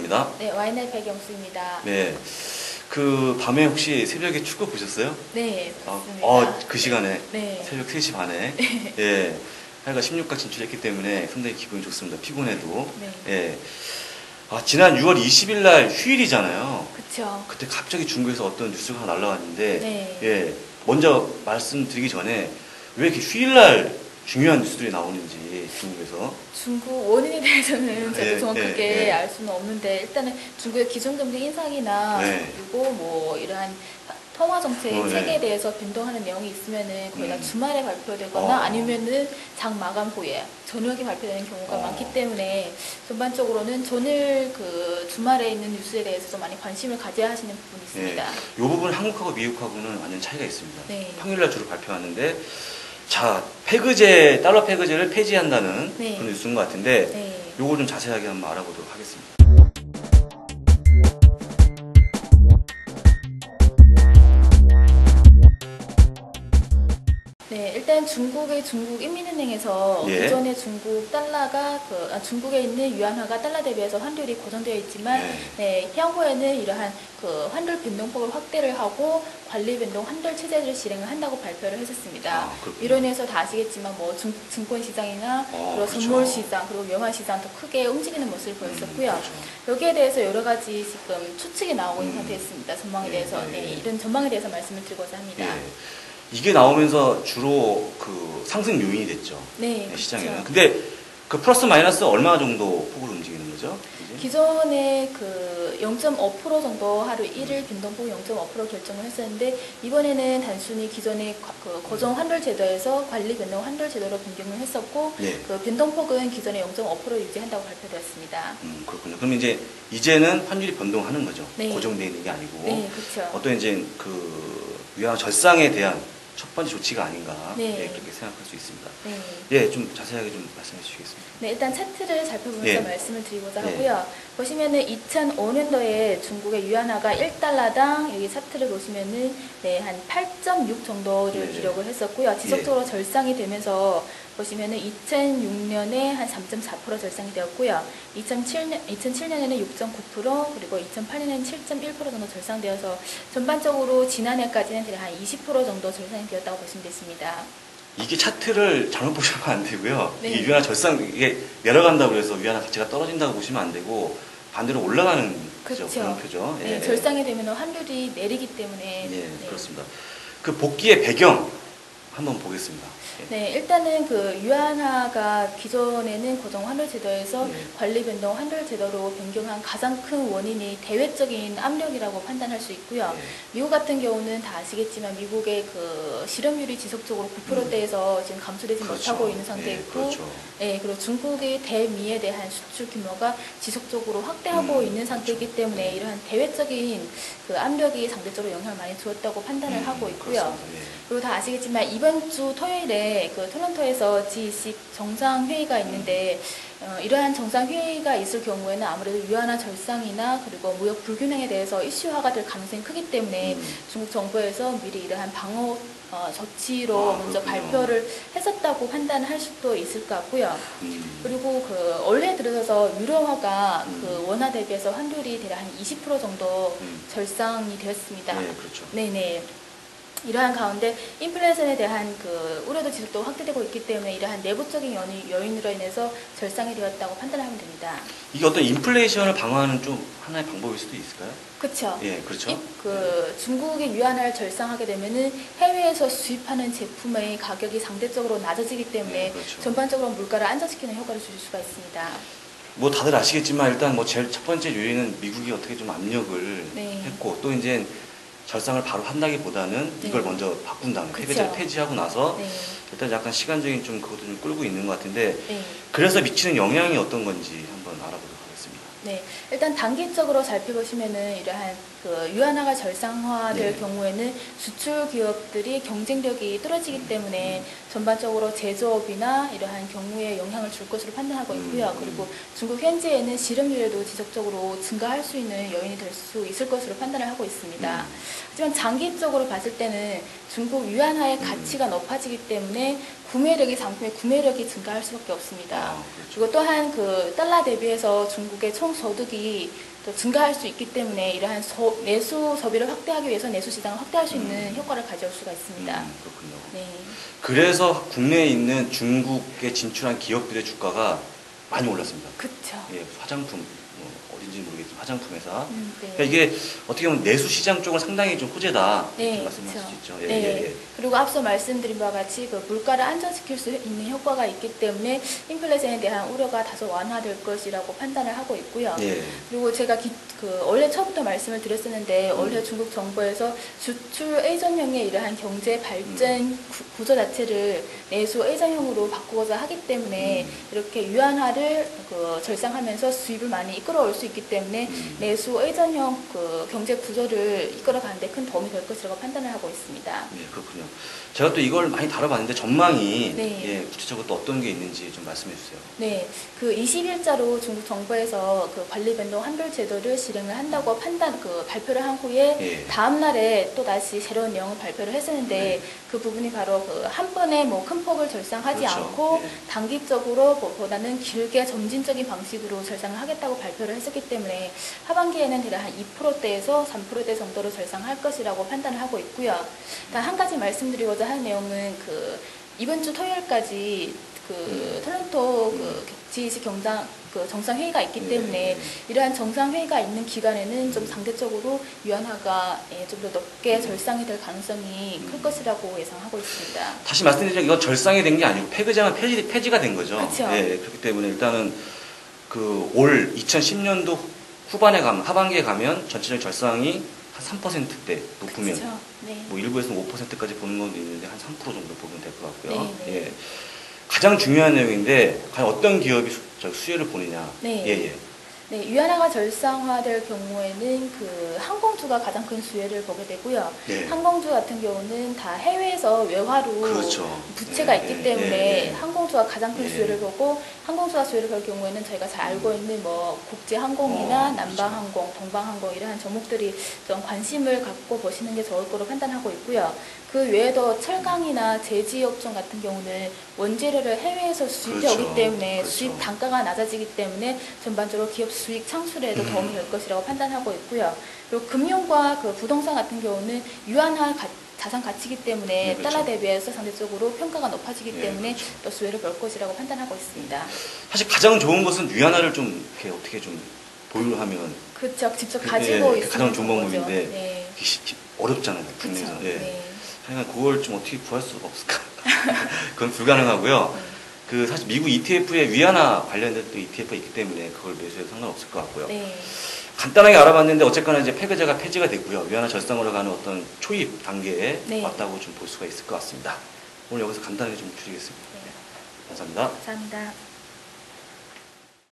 박영수입니다. 네, 와인의 백영수입니다. 네. 그 밤에 혹시 새벽에 축구 보셨어요? 네, 봤습니다. 그 시간에 네. 새벽 3시 반에 예. 하여가 16강 진출했기 때문에 상당히 기분이 좋습니다. 피곤해도. 네. 예. 지난 6월 20일 날 휴일이잖아요. 그쵸. 그때 갑자기 중국에서 어떤 뉴스가 하나 날라왔는데 네. 예. 먼저 말씀드리기 전에 왜 이렇게 휴일 날 중요한 뉴스들이 나오는지 중국에서 중국 원인에 대해서는 저도 정확하게 예. 알 수는 없는데 일단은 중국의 기존 정책 인상이나 네. 그리고 뭐 이러한 통화 정책 네. 체계에 대해서 변동하는 내용이 있으면은 거의 다 주말에 발표되거나 아니면은 장 마감 후에 저녁에 발표되는 경우가 많기 때문에 전반적으로는 전일 그 주말에 있는 뉴스에 대해서도 많이 관심을 가져야 하시는 부분이 있습니다. 이 부분 한국하고 미국하고는 완전 차이가 있습니다. 네. 평일날 주로 발표하는데 자 패그제 달러 패그제를 폐지한다는 네. 그런 뉴스인 것 같은데 네. 요거 좀 자세하게 한번 알아보도록 하겠습니다. 네, 일단 중국인민은행에서 예. 기존의 중국 달러가 중국에 있는 유안화가 달러 대비해서 환율이 고정되어 있지만 네, 향후에는 이러한 그 환율 변동폭을 확대를 하고 관리 변동 환율 체제를 실행을 한다고 발표를 했었습니다. 이로 인해서 다 아시겠지만 뭐 증권 시장이나 그리고 선물 시장 그리고 명화 시장 더 크게 움직이는 모습을 보였었고요. 그렇죠. 여기에 대해서 여러 가지 지금 추측이 나오고 있는 상태였습니다. 전망에 대해서 이런 전망에 대해서 말씀을 드리고자 합니다. 이게 나오면서 주로 그 상승 요인이 됐죠. 네, 시장에는. 그렇죠. 근데 그 플러스 마이너스 얼마 정도 폭으로 움직이는 거죠? 이제? 기존에 그 0.5% 정도 하루 1일 변동폭 0.5% 결정을 했었는데 이번에는 단순히 기존의 그 고정 환율 제도에서 관리 변동 환율 제도로 변경을 했었고 그 변동폭은 기존의 0.5% 유지한다고 발표되었습니다. 그렇군요. 그럼 이제는 환율이 변동하는 거죠. 네. 고정되어 있는 게 아니고. 네, 그렇죠. 어떤 이제 그 위안화 절상에 대한 첫 번째 조치가 아닌가 그렇게 생각할 수 있습니다. 좀 자세하게 좀 말씀해 주시겠습니다. 네, 일단 차트를 살펴보면서 말씀을 드리고자 하고요. 보시면은 2005년도에 중국의 유안화가 1달러당 여기 차트를 보시면은 한 8.6 정도를 기록을 했었고요. 지속적으로 절상이 되면서 보시면은 2006년에 한 3.4% 절상이 되었고요. 2007년에는 6.9% 그리고 2008년에는 7.1% 정도 절상되어서 전반적으로 지난해까지는 대략 한 20% 정도 절상이 되었다고 보시면 되겠습니다. 이게 차트를 잘못 보시면 안 되고요. 네. 이게 위안화 절상 이게 내려간다고 해서 위안화 가치가 떨어진다고 보시면 안 되고 반대로 올라가는 그렇죠. 그런 표죠. 네, 절상이 되면 환율이 내리기 때문에 그렇습니다. 그 복귀의 배경 한번 보겠습니다. 네, 일단은 그 유안화가 기존에는 고정 환율 제도에서 관리 변동 환율 제도로 변경한 가장 큰 원인이 대외적인 압력이라고 판단할 수 있고요. 미국 같은 경우는 다 아시겠지만 미국의 그 실업률이 지속적으로 9%대에서 지금 감소되지 못하고 있는 상태이고, 그리고 중국의 대미에 대한 수출 규모가 지속적으로 확대하고 있는 상태이기 때문에 이러한 대외적인 그 압력이 상대적으로 영향을 많이 주었다고 판단을 하고 있고요. 그리고 다 아시겠지만 이번 주 토요일에 그 토론토에서 G20 정상회의가 있는데 이러한 정상회의가 있을 경우에는 아무래도 유안화 절상이나 그리고 무역 불균형에 대해서 이슈화가 될 가능성이 크기 때문에 중국 정부에서 미리 이러한 방어 조치로 먼저 발표를 했었다고 판단할 수도 있을 것 같고요. 그리고 그 올해 들어서 유로화가 그 원화 대비해서 환율이 대략 한 20% 정도 절상이 되었습니다. 그렇죠. 네네. 이러한 가운데 인플레이션에 대한 그 우려도 지속적으로 확대되고 있기 때문에 이러한 내부적인 요인으로 인해서 절상이 되었다고 판단하면 됩니다. 이게 어떤 인플레이션을 방어하는 좀 하나의 방법일 수도 있을까요? 그렇죠. 그렇죠. 중국의 유안화를 절상하게 되면은 해외에서 수입하는 제품의 가격이 상대적으로 낮아지기 때문에 전반적으로 물가를 안정시키는 효과를 줄 수가 있습니다. 뭐 다들 아시겠지만 일단 뭐 제일 첫 번째 요인은 미국이 어떻게 좀 압력을 했고 또 이제 절상을 바로 한다기보다는 이걸 먼저 바꾼 다음에 패배제를 폐지하고 나서 일단 약간 시간적인 좀 그것도 좀 끌고 있는 것 같은데 그래서 미치는 영향이 어떤 건지 한번 알아보도록 하겠습니다. 네, 일단 단기적으로 살펴보시면은 이러한 그 유안화가 절상화될 경우에는 수출 기업들이 경쟁력이 떨어지기 때문에 전반적으로 제조업이나 이러한 경우에 영향을 줄 것으로 판단하고 있고요. 그리고 중국 현재에는 실업률에도 지속적으로 증가할 수 있는 요인이 될 수 있을 것으로 판단을 하고 있습니다. 하지만 장기적으로 봤을 때는 중국 유안화의 가치가 높아지기 때문에 상품의 구매력이 증가할 수밖에 없습니다. 그리고 또한 그 달러 대비해서 중국의 총 소득이 또 증가할 수 있기 때문에 이러한 내수 소비를 확대하기 위해서 내수 시장을 확대할 수 있는 효과를 가져올 수가 있습니다. 그렇군요. 네. 그래서 국내에 있는 중국에 진출한 기업들의 주가가 많이 올랐습니다. 그렇죠. 예, 화장품, 어딘지 모르겠지만 화장품 회사. 네. 그러니까 이게 어떻게 보면 내수 시장 쪽은 상당히 좀 호재다. 네, 이렇게 말씀하실 그렇죠. 수 있죠. 네. 그리고 앞서 말씀드린 바와 같이 그 물가를 안정시킬 수 있는 효과가 있기 때문에 인플레이션에 대한 우려가 다소 완화될 것이라고 판단을 하고 있고요. 예. 그리고 제가 원래 처음부터 말씀을 드렸었는데 올해 중국 정부에서 수출 의존형의 이러한 경제 발전 구조 자체를 내수 의존형으로 바꾸고자 하기 때문에 이렇게 유한화를 절상하면서 수입을 많이 이끌어올 수 있기 때문에 내수 의존형 경제 구조를 이끌어가는데 큰 도움이 될 것이라고 판단을 하고 있습니다. 네, 그렇군요. 제가 또 이걸 많이 다뤄봤는데 전망이 네. 예, 구체적으로 또 어떤 게 있는지 좀 말씀해 주세요. 네, 20일자로 중국 정부에서 관리 변동 환별 제도를 실행을 한다고 발표를 한 후에 예. 다음 날에 또 다시 새로운 내용을 발표를 했었는데 그 부분이 바로 한 번에 큰 폭을 절상하지 그렇죠. 않고 예. 단기적으로 보다는 길게 점진적인 방식으로 절상을 하겠다고 발표를 했었기 때문에 하반기에는 대략 한 2%대에서 3%대 정도로 절상할 것이라고 판단을 하고 있고요. 단 한 가지 말씀드리고자 하는 내용은 이번 주 토요일까지 토론토 G20 정상회의가 있기 때문에 이러한 정상회의가 있는 기간에는 좀 상대적으로 유한화가 좀 더 높게 절상이 될 가능성이 클 것이라고 예상하고 있습니다. 다시 말씀드리자면 이건 절상이 된 게 아니고 폐기장은 폐지가 된 거죠. 그렇죠. 예, 그렇기 때문에 일단은 올 2010년도 하반기에 가면 전체적인 절상이 한 3%대 높으면 그렇죠. 네. 뭐 일부에서는 5%까지 보는 것도 있는데 한 3% 정도 보면 될 것 같고요. 네, 네. 예. 가장 중요한 내용인데 과연 어떤 기업이 수혜를 보느냐. 네. 예. 네, 유한화가 절상화될 경우에는 항공주가 가장 큰 수혜를 보게 되고요. 네. 항공주 같은 경우는 다 해외에서 외화로 그렇죠. 부채가 네, 있기 네, 때문에 네, 네. 항공주가 가장 큰 네. 수혜를 보고 항공주가 수혜를 볼 경우에는 저희가 잘 알고 있는 국제항공이나 남방항공, 동방항공 이러한 종목들이 좀 관심을 갖고 보시는 게 좋을 거로 판단하고 있고요. 그 외에도 철강이나 제지업종 같은 경우는 원재료를 해외에서 수입해 그렇죠. 오기 때문에 그렇죠. 수입 단가가 낮아지기 때문에 전반적으로 기업 수익 창출에도 도움이 될 것이라고 판단하고 있고요. 그리고 금융과 부동산 같은 경우는 유한화 자산 가치이기 때문에 네, 그렇죠. 달러 대비해서 상대적으로 평가가 높아지기 네, 때문에 그렇죠. 또 수혜를 볼 것이라고 판단하고 있습니다. 사실 가장 좋은 것은 유한화를 좀 이렇게 어떻게 좀 보유하면 그렇죠. 직접 가지고 있으면 가장 좋은 방법인데 네. 어렵잖아요. 그렇죠. 국내에서. 예. 네. 하여간 그걸 좀 어떻게 구할 수가 없을까? 그건 불가능하고요. 사실 미국 ETF에 위안화 관련된 또 ETF가 있기 때문에 그걸 매수해도 상관없을 것 같고요. 네. 간단하게 알아봤는데 어쨌거나 이제 폐기자가 폐지가 됐고요. 위안화 절상으로 가는 어떤 초입 단계에 네. 왔다고 좀 볼 수가 있을 것 같습니다. 오늘 여기서 간단하게 좀 줄이겠습니다. 네. 감사합니다. 감사합니다.